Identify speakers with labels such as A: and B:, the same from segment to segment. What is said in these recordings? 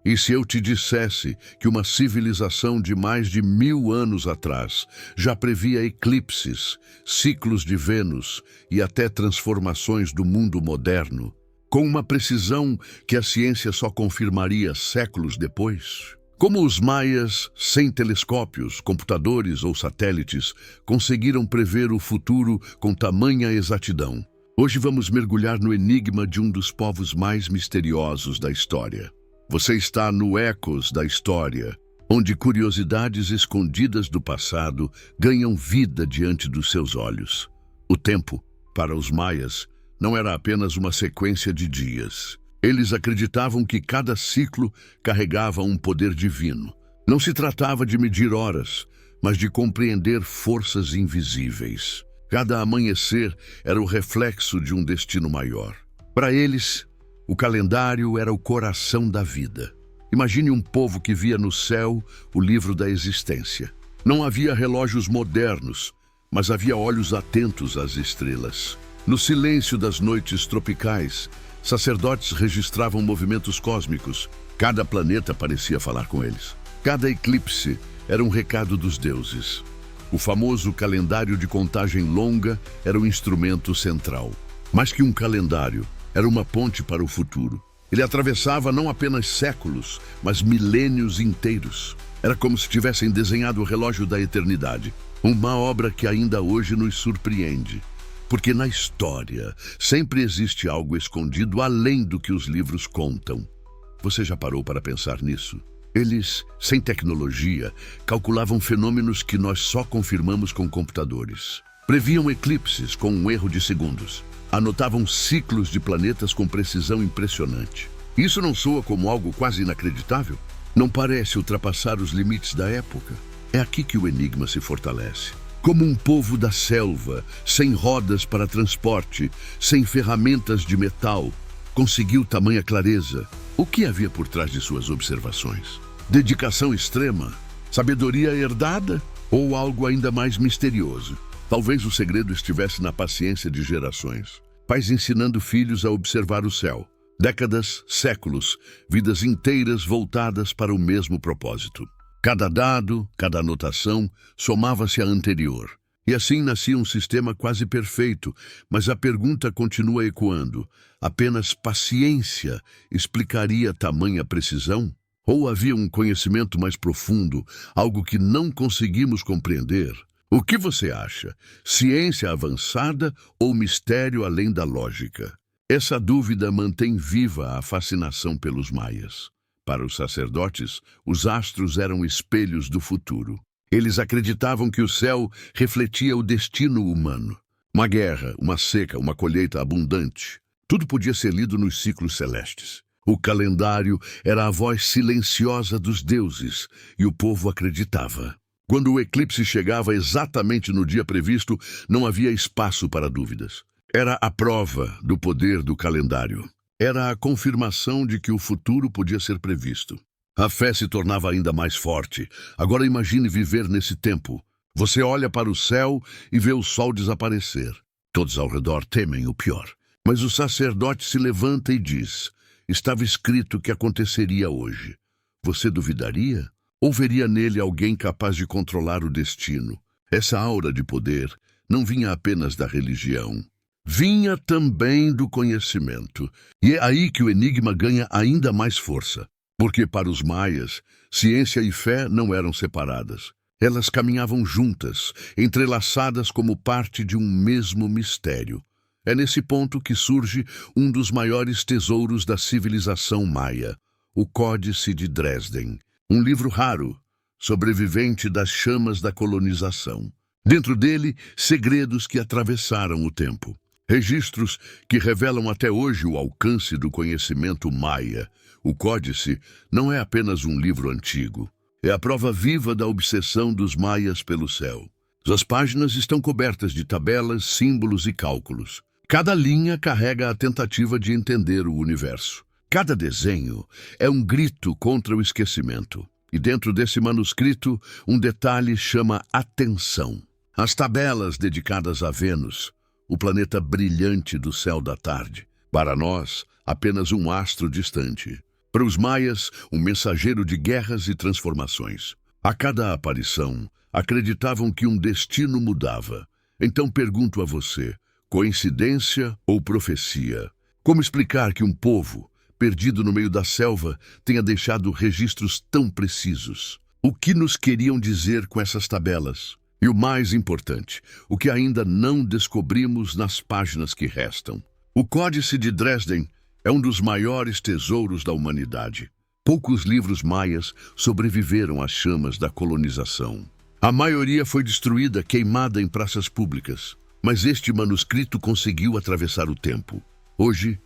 A: E se eu te dissesse que uma civilização de mais de 1000 anos atrás já previa eclipses, ciclos de Vênus e até transformações do mundo moderno, com uma precisão que a ciência só confirmaria séculos depois? Como os maias, sem telescópios, computadores ou satélites, conseguiram prever o futuro com tamanha exatidão? Hoje vamos mergulhar no enigma de um dos povos mais misteriosos da história. Você está no Ecos da História, onde curiosidades escondidas do passado ganham vida diante dos seus olhos. O tempo, para os maias, não era apenas uma sequência de dias. Eles acreditavam que cada ciclo carregava um poder divino. Não se tratava de medir horas, mas de compreender forças invisíveis. Cada amanhecer era o reflexo de um destino maior. Para eles, o calendário era o coração da vida. Imagine um povo que via no céu o livro da existência. Não havia relógios modernos, mas havia olhos atentos às estrelas. No silêncio das noites tropicais, sacerdotes registravam movimentos cósmicos. Cada planeta parecia falar com eles. Cada eclipse era um recado dos deuses. O famoso calendário de contagem longa era o instrumento central. Mais que um calendário, era uma ponte para o futuro. Ele atravessava não apenas séculos, mas milênios inteiros. Era como se tivessem desenhado o relógio da eternidade. Uma obra que ainda hoje nos surpreende. Porque na história sempre existe algo escondido além do que os livros contam. Você já parou para pensar nisso? Eles, sem tecnologia, calculavam fenômenos que nós só confirmamos com computadores. Previam eclipses com um erro de segundos. Anotavam ciclos de planetas com precisão impressionante. Isso não soa como algo quase inacreditável? Não parece ultrapassar os limites da época? É aqui que o enigma se fortalece. Como um povo da selva, sem rodas para transporte, sem ferramentas de metal, conseguiu tamanha clareza? O que havia por trás de suas observações? Dedicação extrema? Sabedoria herdada? Ou algo ainda mais misterioso? Talvez o segredo estivesse na paciência de gerações. Pais ensinando filhos a observar o céu. Décadas, séculos, vidas inteiras voltadas para o mesmo propósito. Cada dado, cada anotação, somava-se à anterior. E assim nascia um sistema quase perfeito, mas a pergunta continua ecoando. Apenas paciência explicaria tamanha precisão? Ou havia um conhecimento mais profundo, algo que não conseguimos compreender? O que você acha? Ciência avançada ou mistério além da lógica? Essa dúvida mantém viva a fascinação pelos maias. Para os sacerdotes, os astros eram espelhos do futuro. Eles acreditavam que o céu refletia o destino humano. Uma guerra, uma seca, uma colheita abundante. Tudo podia ser lido nos ciclos celestes. O calendário era a voz silenciosa dos deuses e o povo acreditava. Quando o eclipse chegava exatamente no dia previsto, não havia espaço para dúvidas. Era a prova do poder do calendário. Era a confirmação de que o futuro podia ser previsto. A fé se tornava ainda mais forte. Agora imagine viver nesse tempo. Você olha para o céu e vê o sol desaparecer. Todos ao redor temem o pior. Mas o sacerdote se levanta e diz: estava escrito que aconteceria hoje. Você duvidaria? Ou veria nele alguém capaz de controlar o destino? Essa aura de poder não vinha apenas da religião. Vinha também do conhecimento. E é aí que o enigma ganha ainda mais força. Porque para os maias, ciência e fé não eram separadas. Elas caminhavam juntas, entrelaçadas como parte de um mesmo mistério. É nesse ponto que surge um dos maiores tesouros da civilização maia, o Códice de Dresden. Um livro raro, sobrevivente das chamas da colonização. Dentro dele, segredos que atravessaram o tempo. Registros que revelam até hoje o alcance do conhecimento maia. O Códice não é apenas um livro antigo. É a prova viva da obsessão dos maias pelo céu. As páginas estão cobertas de tabelas, símbolos e cálculos. Cada linha carrega a tentativa de entender o universo. Cada desenho é um grito contra o esquecimento. E dentro desse manuscrito, um detalhe chama atenção. As tabelas dedicadas a Vênus, o planeta brilhante do céu da tarde. Para nós, apenas um astro distante. Para os maias, um mensageiro de guerras e transformações. A cada aparição, acreditavam que um destino mudava. Então pergunto a você, coincidência ou profecia? Como explicar que um povo, perdido no meio da selva, tenha deixado registros tão precisos? O que nos queriam dizer com essas tabelas? E o mais importante, o que ainda não descobrimos nas páginas que restam. O Códice de Dresden é um dos maiores tesouros da humanidade. Poucos livros maias sobreviveram às chamas da colonização. A maioria foi destruída, queimada em praças públicas. Mas este manuscrito conseguiu atravessar o tempo. Hoje,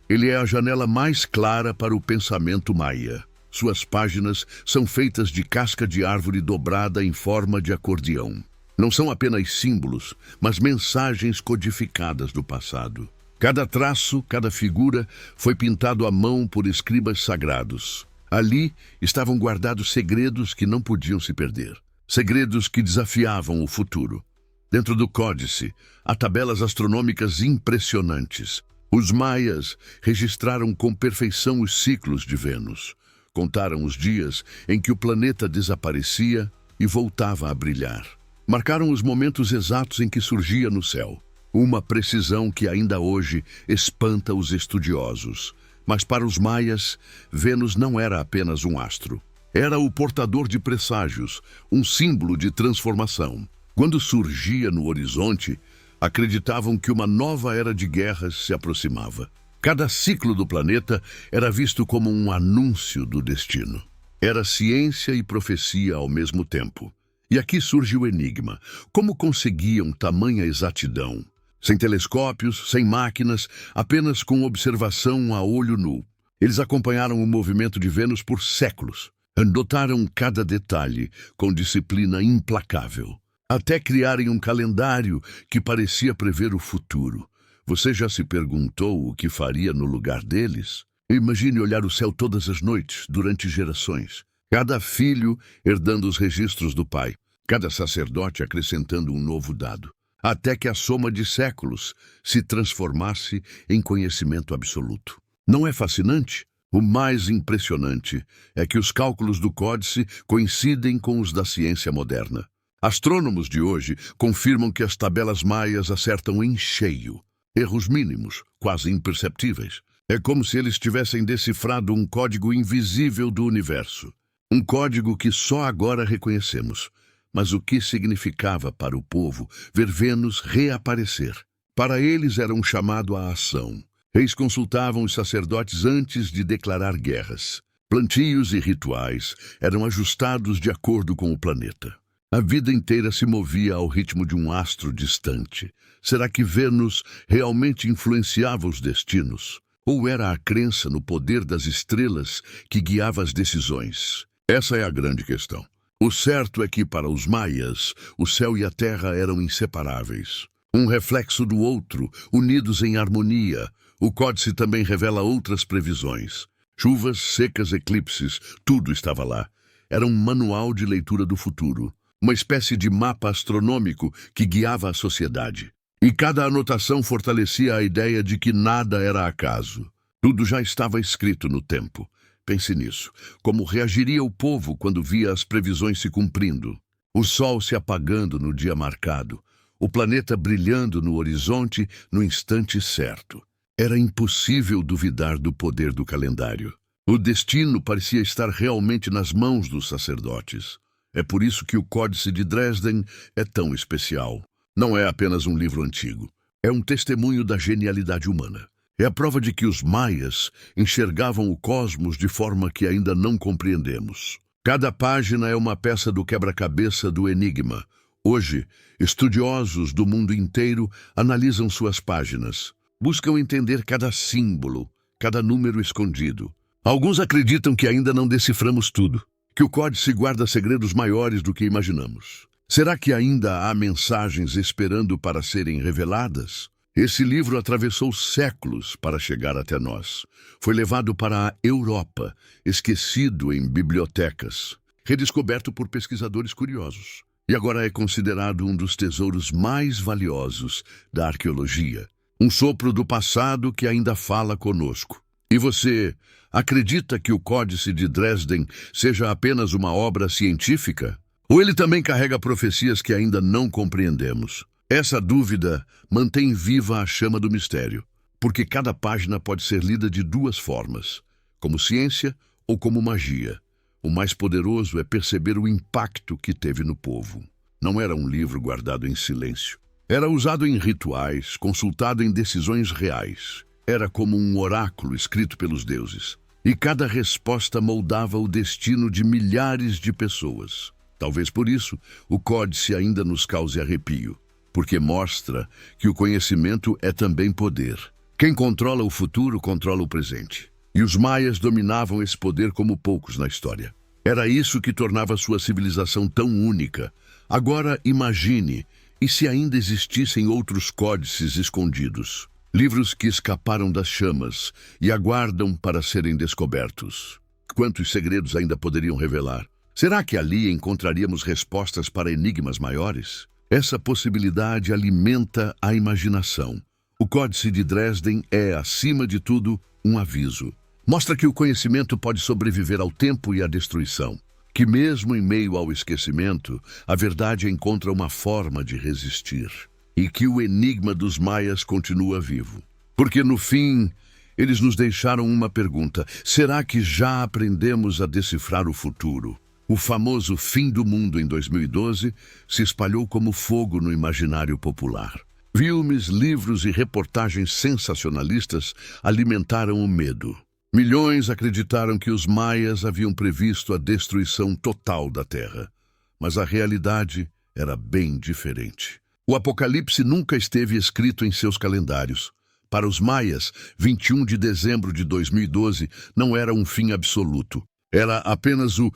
A: ele é a janela mais clara para o pensamento maia. Suas páginas são feitas de casca de árvore dobrada em forma de acordeão. Não são apenas símbolos, mas mensagens codificadas do passado. Cada traço, cada figura foi pintado à mão por escribas sagrados. Ali estavam guardados segredos que não podiam se perder. Segredos que desafiavam o futuro. Dentro do códice, há tabelas astronômicas impressionantes. Os maias registraram com perfeição os ciclos de Vênus. Contaram os dias em que o planeta desaparecia e voltava a brilhar. Marcaram os momentos exatos em que surgia no céu. Uma precisão que ainda hoje espanta os estudiosos. Mas para os maias, Vênus não era apenas um astro. Era o portador de presságios, um símbolo de transformação. Quando surgia no horizonte, acreditavam que uma nova era de guerras se aproximava. Cada ciclo do planeta era visto como um anúncio do destino. Era ciência e profecia ao mesmo tempo. E aqui surge o enigma. Como conseguiam tamanha exatidão? Sem telescópios, sem máquinas, apenas com observação a olho nu. Eles acompanharam o movimento de Vênus por séculos. Anotaram cada detalhe com disciplina implacável. Até criarem um calendário que parecia prever o futuro. Você já se perguntou o que faria no lugar deles? Imagine olhar o céu todas as noites, durante gerações. Cada filho herdando os registros do pai. Cada sacerdote acrescentando um novo dado. Até que a soma de séculos se transformasse em conhecimento absoluto. Não é fascinante? O mais impressionante é que os cálculos do códice coincidem com os da ciência moderna. Astrônomos de hoje confirmam que as tabelas maias acertam em cheio. Erros mínimos, quase imperceptíveis. É como se eles tivessem decifrado um código invisível do universo. Um código que só agora reconhecemos. Mas o que significava para o povo ver Vênus reaparecer? Para eles era um chamado à ação. Reis consultavam os sacerdotes antes de declarar guerras. Plantios e rituais eram ajustados de acordo com o planeta. A vida inteira se movia ao ritmo de um astro distante. Será que Vênus realmente influenciava os destinos? Ou era a crença no poder das estrelas que guiava as decisões? Essa é a grande questão. O certo é que, para os maias, o céu e a terra eram inseparáveis. Um reflexo do outro, unidos em harmonia. O códice também revela outras previsões. Chuvas, secas, eclipses, tudo estava lá. Era um manual de leitura do futuro. Uma espécie de mapa astronômico que guiava a sociedade. E cada anotação fortalecia a ideia de que nada era acaso. Tudo já estava escrito no tempo. Pense nisso. Como reagiria o povo quando via as previsões se cumprindo? O sol se apagando no dia marcado. O planeta brilhando no horizonte no instante certo. Era impossível duvidar do poder do calendário. O destino parecia estar realmente nas mãos dos sacerdotes. É por isso que o Códice de Dresden é tão especial. Não é apenas um livro antigo. É um testemunho da genialidade humana. É a prova de que os maias enxergavam o cosmos de forma que ainda não compreendemos. Cada página é uma peça do quebra-cabeça do enigma. Hoje, estudiosos do mundo inteiro analisam suas páginas. Buscam entender cada símbolo, cada número escondido. Alguns acreditam que ainda não deciframos tudo, que o códice guarda segredos maiores do que imaginamos. Será que ainda há mensagens esperando para serem reveladas? Esse livro atravessou séculos para chegar até nós. Foi levado para a Europa, esquecido em bibliotecas, redescoberto por pesquisadores curiosos. E agora é considerado um dos tesouros mais valiosos da arqueologia. Um sopro do passado que ainda fala conosco. E você acredita que o Códice de Dresden seja apenas uma obra científica? Ou ele também carrega profecias que ainda não compreendemos? Essa dúvida mantém viva a chama do mistério, porque cada página pode ser lida de duas formas, como ciência ou como magia. O mais poderoso é perceber o impacto que teve no povo. Não era um livro guardado em silêncio. Era usado em rituais, consultado em decisões reais. Era como um oráculo escrito pelos deuses. E cada resposta moldava o destino de milhares de pessoas. Talvez por isso o Códice ainda nos cause arrepio, porque mostra que o conhecimento é também poder. Quem controla o futuro controla o presente. E os maias dominavam esse poder como poucos na história. Era isso que tornava sua civilização tão única. Agora imagine, e se ainda existissem outros códices escondidos? Livros que escaparam das chamas e aguardam para serem descobertos. Quantos segredos ainda poderiam revelar? Será que ali encontraríamos respostas para enigmas maiores? Essa possibilidade alimenta a imaginação. O Códice de Dresden é, acima de tudo, um aviso. Mostra que o conhecimento pode sobreviver ao tempo e à destruição. Que mesmo em meio ao esquecimento, a verdade encontra uma forma de resistir. E que o enigma dos maias continua vivo. Porque no fim, eles nos deixaram uma pergunta. Será que já aprendemos a decifrar o futuro? O famoso fim do mundo em 2012 se espalhou como fogo no imaginário popular. Filmes, livros e reportagens sensacionalistas alimentaram o medo. Milhões acreditaram que os maias haviam previsto a destruição total da Terra. Mas a realidade era bem diferente. O Apocalipse nunca esteve escrito em seus calendários. Para os maias, 21 de dezembro de 2012 não era um fim absoluto. Era apenas o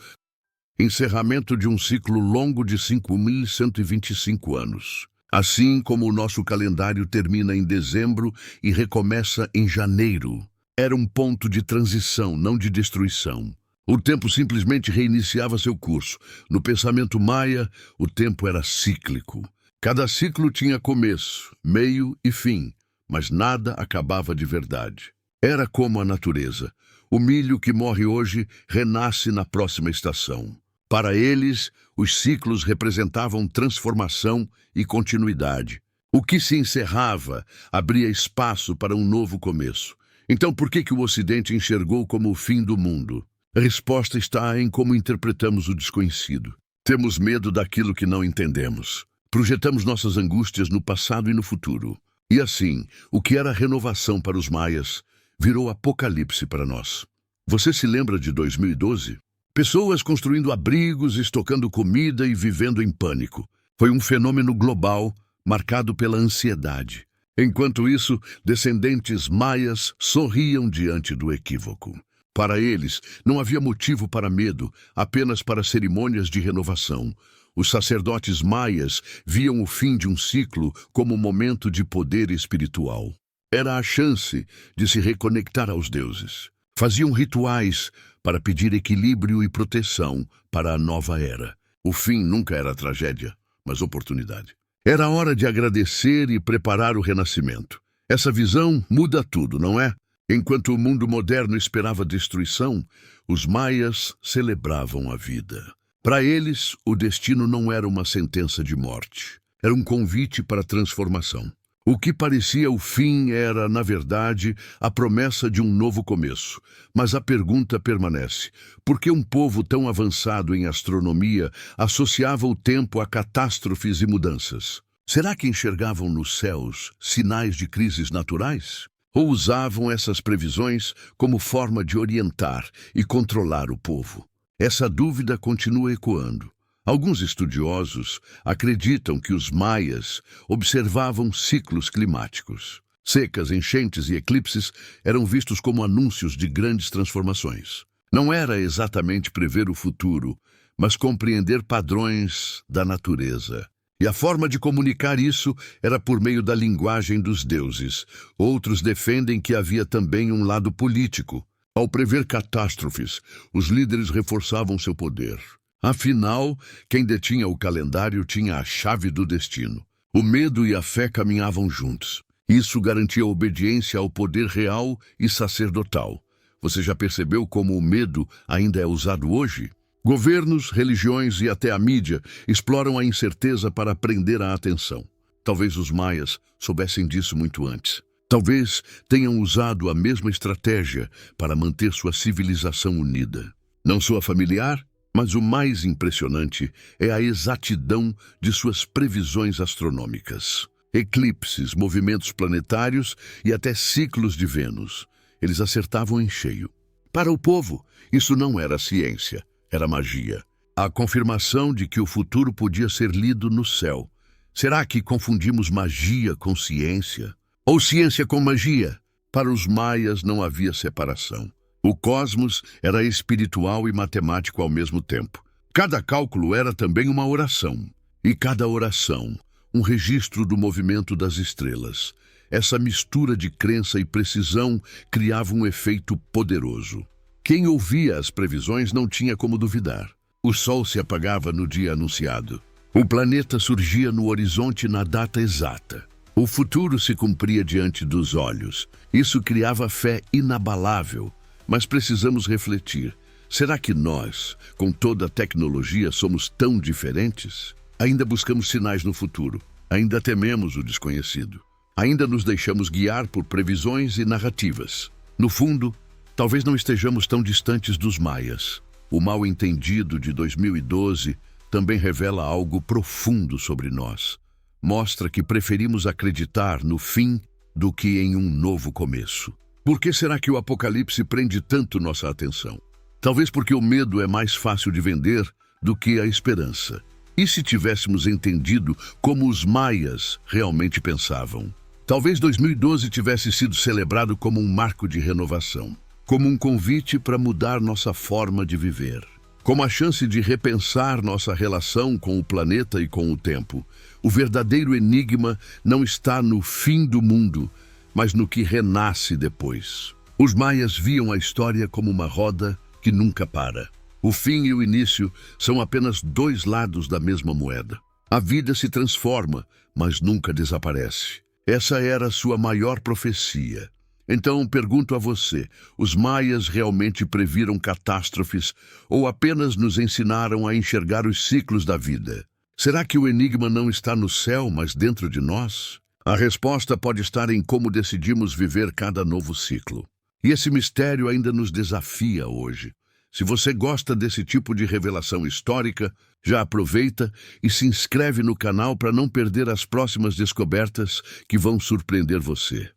A: encerramento de um ciclo longo de 5.125 anos. Assim como o nosso calendário termina em dezembro e recomeça em janeiro. Era um ponto de transição, não de destruição. O tempo simplesmente reiniciava seu curso. No pensamento maia, o tempo era cíclico. Cada ciclo tinha começo, meio e fim, mas nada acabava de verdade. Era como a natureza. O milho que morre hoje renasce na próxima estação. Para eles, os ciclos representavam transformação e continuidade. O que se encerrava abria espaço para um novo começo. Então, por que o Ocidente enxergou como o fim do mundo? A resposta está em como interpretamos o desconhecido. Temos medo daquilo que não entendemos. Projetamos nossas angústias no passado e no futuro. E assim, o que era renovação para os maias virou apocalipse para nós. Você se lembra de 2012? Pessoas construindo abrigos, estocando comida e vivendo em pânico. Foi um fenômeno global, marcado pela ansiedade. Enquanto isso, descendentes maias sorriam diante do equívoco. Para eles, não havia motivo para medo, apenas para cerimônias de renovação. Os sacerdotes maias viam o fim de um ciclo como um momento de poder espiritual. Era a chance de se reconectar aos deuses. Faziam rituais para pedir equilíbrio e proteção para a nova era. O fim nunca era tragédia, mas oportunidade. Era hora de agradecer e preparar o renascimento. Essa visão muda tudo, não é? Enquanto o mundo moderno esperava destruição, os maias celebravam a vida. Para eles, o destino não era uma sentença de morte. Era um convite para a transformação. O que parecia o fim era, na verdade, a promessa de um novo começo. Mas a pergunta permanece: por que um povo tão avançado em astronomia associava o tempo a catástrofes e mudanças? Será que enxergavam nos céus sinais de crises naturais? Ou usavam essas previsões como forma de orientar e controlar o povo? Essa dúvida continua ecoando. Alguns estudiosos acreditam que os maias observavam ciclos climáticos. Secas, enchentes e eclipses eram vistos como anúncios de grandes transformações. Não era exatamente prever o futuro, mas compreender padrões da natureza. E a forma de comunicar isso era por meio da linguagem dos deuses. Outros defendem que havia também um lado político. Ao prever catástrofes, os líderes reforçavam seu poder. Afinal, quem detinha o calendário tinha a chave do destino. O medo e a fé caminhavam juntos. Isso garantia obediência ao poder real e sacerdotal. Você já percebeu como o medo ainda é usado hoje? Governos, religiões e até a mídia exploram a incerteza para prender a atenção. Talvez os maias soubessem disso muito antes. Talvez tenham usado a mesma estratégia para manter sua civilização unida. Não soa familiar? Mas o mais impressionante é a exatidão de suas previsões astronômicas. Eclipses, movimentos planetários e até ciclos de Vênus. Eles acertavam em cheio. Para o povo, isso não era ciência, era magia. A confirmação de que o futuro podia ser lido no céu. Será que confundimos magia com ciência? Ou ciência com magia? Para os maias não havia separação. O cosmos era espiritual e matemático ao mesmo tempo. Cada cálculo era também uma oração. E cada oração, um registro do movimento das estrelas. Essa mistura de crença e precisão criava um efeito poderoso. Quem ouvia as previsões não tinha como duvidar. O sol se apagava no dia anunciado. O planeta surgia no horizonte na data exata. O futuro se cumpria diante dos olhos. Isso criava fé inabalável. Mas precisamos refletir. Será que nós, com toda a tecnologia, somos tão diferentes? Ainda buscamos sinais no futuro. Ainda tememos o desconhecido. Ainda nos deixamos guiar por previsões e narrativas. No fundo, talvez não estejamos tão distantes dos maias. O mal-entendido de 2012 também revela algo profundo sobre nós. Mostra que preferimos acreditar no fim do que em um novo começo. Por que será que o Apocalipse prende tanto nossa atenção? Talvez porque o medo é mais fácil de vender do que a esperança. E se tivéssemos entendido como os maias realmente pensavam? Talvez 2012 tivesse sido celebrado como um marco de renovação, como um convite para mudar nossa forma de viver, como a chance de repensar nossa relação com o planeta e com o tempo. O verdadeiro enigma não está no fim do mundo, mas no que renasce depois. Os maias viam a história como uma roda que nunca para. O fim e o início são apenas dois lados da mesma moeda. A vida se transforma, mas nunca desaparece. Essa era a sua maior profecia. Então, pergunto a você, os maias realmente previram catástrofes ou apenas nos ensinaram a enxergar os ciclos da vida? Será que o enigma não está no céu, mas dentro de nós? A resposta pode estar em como decidimos viver cada novo ciclo. E esse mistério ainda nos desafia hoje. Se você gosta desse tipo de revelação histórica, já aproveita e se inscreve no canal para não perder as próximas descobertas que vão surpreender você.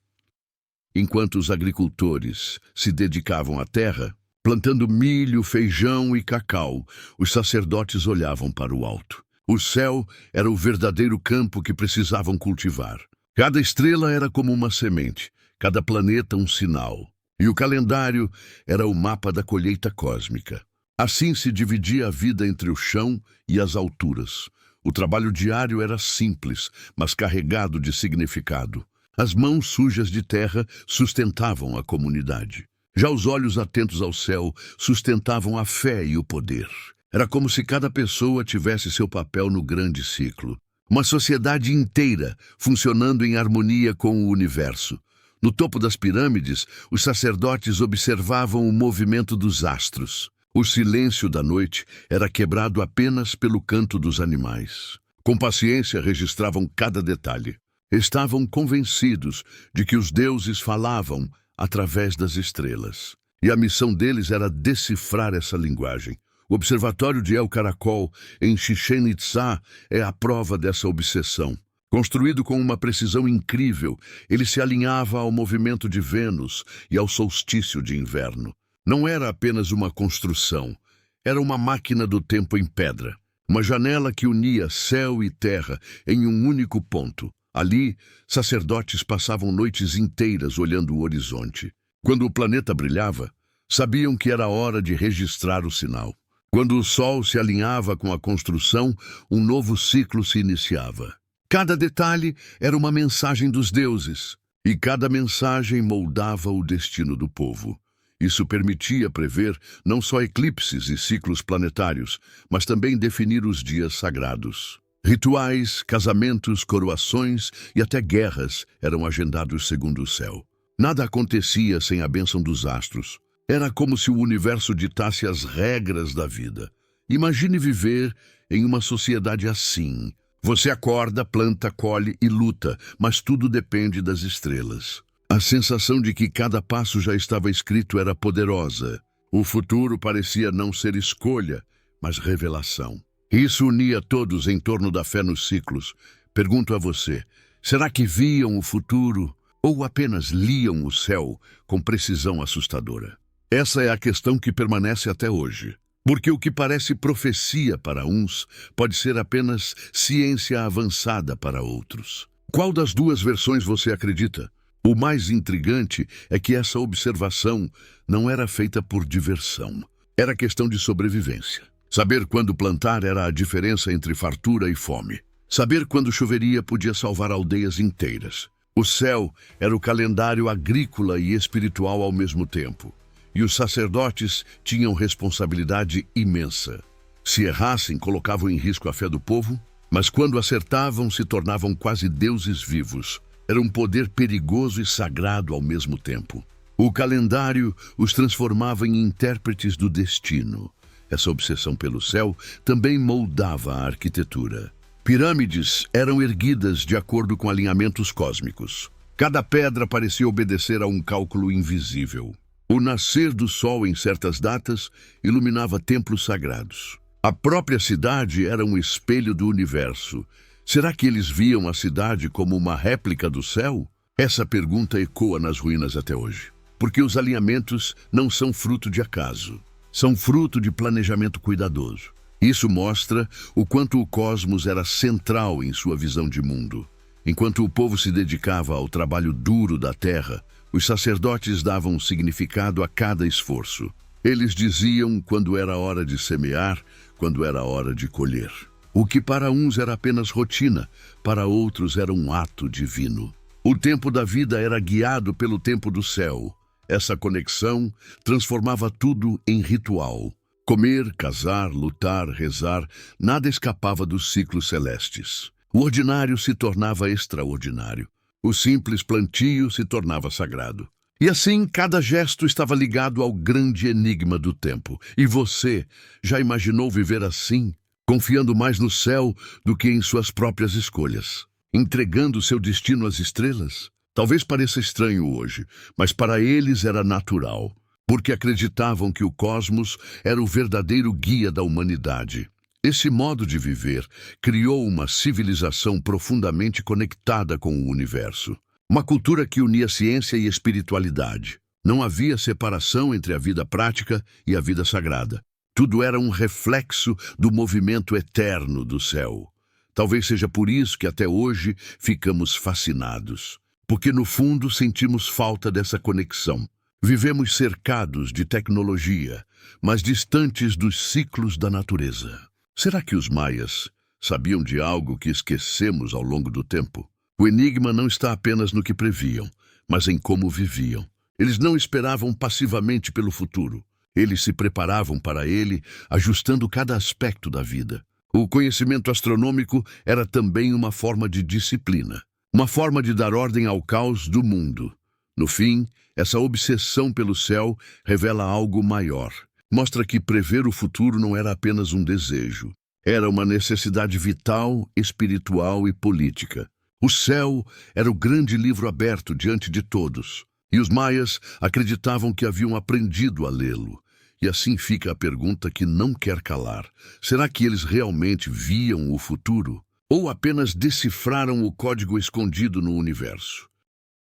A: Enquanto os agricultores se dedicavam à terra, plantando milho, feijão e cacau, os sacerdotes olhavam para o alto. O céu era o verdadeiro campo que precisavam cultivar. Cada estrela era como uma semente, cada planeta um sinal. E o calendário era o mapa da colheita cósmica. Assim se dividia a vida entre o chão e as alturas. O trabalho diário era simples, mas carregado de significado. As mãos sujas de terra sustentavam a comunidade. Já os olhos atentos ao céu sustentavam a fé e o poder. Era como se cada pessoa tivesse seu papel no grande ciclo. Uma sociedade inteira funcionando em harmonia com o universo. No topo das pirâmides, os sacerdotes observavam o movimento dos astros. O silêncio da noite era quebrado apenas pelo canto dos animais. Com paciência registravam cada detalhe. Estavam convencidos de que os deuses falavam através das estrelas. E a missão deles era decifrar essa linguagem. O Observatório de El Caracol, em Chichén Itzá, é a prova dessa obsessão. Construído com uma precisão incrível, ele se alinhava ao movimento de Vênus e ao solstício de inverno. Não era apenas uma construção, era uma máquina do tempo em pedra. Uma janela que unia céu e terra em um único ponto. Ali, sacerdotes passavam noites inteiras olhando o horizonte. Quando o planeta brilhava, sabiam que era hora de registrar o sinal. Quando o sol se alinhava com a construção, um novo ciclo se iniciava. Cada detalhe era uma mensagem dos deuses, e cada mensagem moldava o destino do povo. Isso permitia prever não só eclipses e ciclos planetários, mas também definir os dias sagrados. Rituais, casamentos, coroações e até guerras eram agendados segundo o céu. Nada acontecia sem a bênção dos astros. Era como se o universo ditasse as regras da vida. Imagine viver em uma sociedade assim. Você acorda, planta, colhe e luta, mas tudo depende das estrelas. A sensação de que cada passo já estava escrito era poderosa. O futuro parecia não ser escolha, mas revelação. Isso unia todos em torno da fé nos ciclos. Pergunto a você, será que viam o futuro ou apenas liam o céu com precisão assustadora? Essa é a questão que permanece até hoje. Porque o que parece profecia para uns pode ser apenas ciência avançada para outros. Qual das duas versões você acredita? O mais intrigante é que essa observação não era feita por diversão. Era questão de sobrevivência. Saber quando plantar era a diferença entre fartura e fome. Saber quando choveria podia salvar aldeias inteiras. O céu era o calendário agrícola e espiritual ao mesmo tempo. E os sacerdotes tinham responsabilidade imensa. Se errassem, colocavam em risco a fé do povo, mas quando acertavam, se tornavam quase deuses vivos. Era um poder perigoso e sagrado ao mesmo tempo. O calendário os transformava em intérpretes do destino. Essa obsessão pelo céu também moldava a arquitetura. Pirâmides eram erguidas de acordo com alinhamentos cósmicos. Cada pedra parecia obedecer a um cálculo invisível. O nascer do sol em certas datas iluminava templos sagrados. A própria cidade era um espelho do universo. Será que eles viam a cidade como uma réplica do céu? Essa pergunta ecoa nas ruínas até hoje. Porque os alinhamentos não são fruto de acaso. São fruto de planejamento cuidadoso. Isso mostra o quanto o cosmos era central em sua visão de mundo. Enquanto o povo se dedicava ao trabalho duro da terra, os sacerdotes davam significado a cada esforço. Eles diziam quando era hora de semear, quando era hora de colher. O que para uns era apenas rotina, para outros era um ato divino. O tempo da vida era guiado pelo tempo do céu. Essa conexão transformava tudo em ritual. Comer, casar, lutar, rezar, nada escapava dos ciclos celestes. O ordinário se tornava extraordinário. O simples plantio se tornava sagrado. E assim, cada gesto estava ligado ao grande enigma do tempo. E você já imaginou viver assim, confiando mais no céu do que em suas próprias escolhas? Entregando seu destino às estrelas? Talvez pareça estranho hoje, mas para eles era natural, porque acreditavam que o cosmos era o verdadeiro guia da humanidade. Esse modo de viver criou uma civilização profundamente conectada com o universo. Uma cultura que unia ciência e espiritualidade. Não havia separação entre a vida prática e a vida sagrada. Tudo era um reflexo do movimento eterno do céu. Talvez seja por isso que até hoje ficamos fascinados. Porque no fundo sentimos falta dessa conexão. Vivemos cercados de tecnologia, mas distantes dos ciclos da natureza. Será que os maias sabiam de algo que esquecemos ao longo do tempo? O enigma não está apenas no que previam, mas em como viviam. Eles não esperavam passivamente pelo futuro. Eles se preparavam para ele, ajustando cada aspecto da vida. O conhecimento astronômico era também uma forma de disciplina. Uma forma de dar ordem ao caos do mundo. No fim, essa obsessão pelo céu revela algo maior. Mostra que prever o futuro não era apenas um desejo. Era uma necessidade vital, espiritual e política. O céu era o grande livro aberto diante de todos. E os maias acreditavam que haviam aprendido a lê-lo. E assim fica a pergunta que não quer calar. Será que eles realmente viam o futuro? Ou apenas decifraram o código escondido no universo?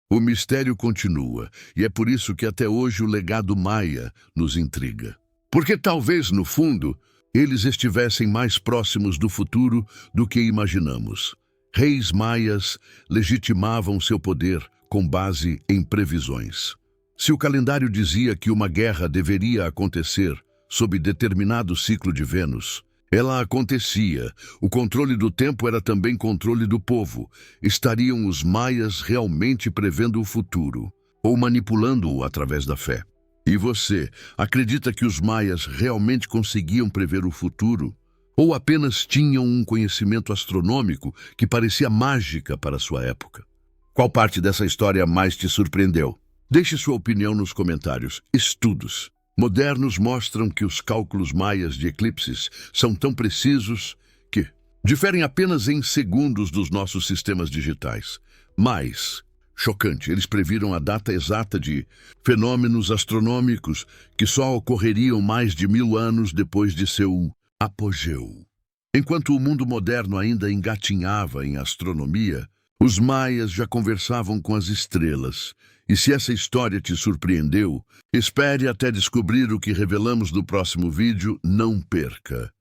A: O mistério continua, e é por isso que até hoje o legado maia nos intriga. Porque talvez, no fundo, eles estivessem mais próximos do futuro do que imaginamos. Reis maias legitimavam seu poder com base em previsões. Se o calendário dizia que uma guerra deveria acontecer sob determinado ciclo de Vênus, ela acontecia. O controle do tempo era também controle do povo. Estariam os maias realmente prevendo o futuro, ou manipulando-o através da fé? E você, acredita que os maias realmente conseguiam prever o futuro? Ou apenas tinham um conhecimento astronômico que parecia mágica para sua época? Qual parte dessa história mais te surpreendeu? Deixe sua opinião nos comentários. Estudos modernos mostram que os cálculos maias de eclipses são tão precisos que diferem apenas em segundos dos nossos sistemas digitais. Mais chocante, eles previram a data exata de fenômenos astronômicos que só ocorreriam mais de 1000 anos depois de seu apogeu. Enquanto o mundo moderno ainda engatinhava em astronomia, os maias já conversavam com as estrelas. E se essa história te surpreendeu, espere até descobrir o que revelamos no próximo vídeo. Não perca!